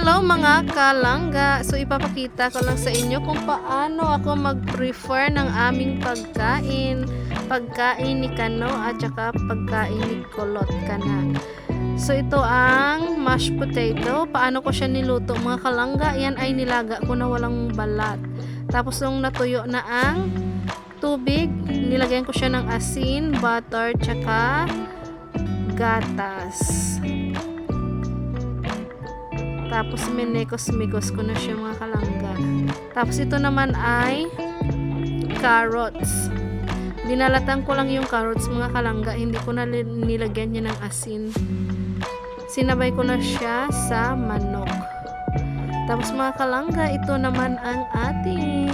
Hello mga kalangga! So ipapakita ko lang sa inyo kung paano ako mag-prefer ng aming pagkain. Pagkain ni Kano at saka pagkain ni Kulot Kana. So ito ang mashed potato. Paano ko siya niluto mga kalangga? Yan ay nilaga ko na walang balat. Tapos nung natuyo na ang tubig, nilagyan ko siya ng asin, butter, tsaka gatas. Tapos minekos-mikos ko na siya mga kalangga. Tapos ito naman ay carrots. Binalatan ko lang yung carrots mga kalangga. Hindi ko na nilagyan niya ng asin. Sinabay ko na siya sa manok. Tapos mga kalangga, ito naman ang ating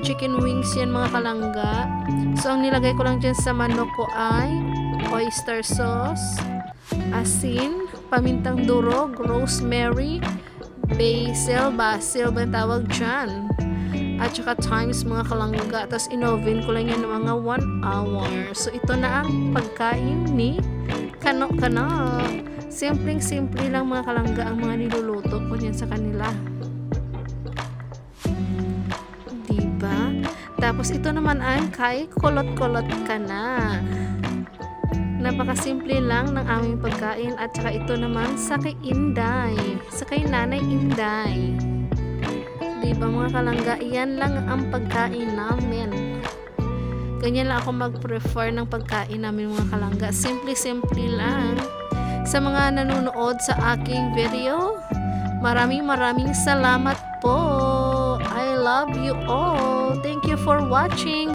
chicken wings yan mga kalangga. So ang nilagay ko lang dyan sa manok ko ay oyster sauce, asin, pamintang durog, rosemary, basil ba ang tawag dyan, at saka thymes mga kalangga. Tapos in-oven ko lang yan ng mga 1 hour. So ito na ang pagkain ni Kano. Simpleng-simple lang mga kalangga ang mga niluluto ko yan sa kanila, diba? Tapos ito naman ang kay Kulot Kana. Napakasimple lang ng aming pagkain. At saka ito naman sa kay Inday, sa kay Nanay Inday, diba mga kalangga? Yan lang ang pagkain namin. Ganyan lang ako mag-prefer ng pagkain namin mga kalangga. Simple lang. Sa mga nanonood sa aking video, maraming salamat po. I love you all. Thank you for watching.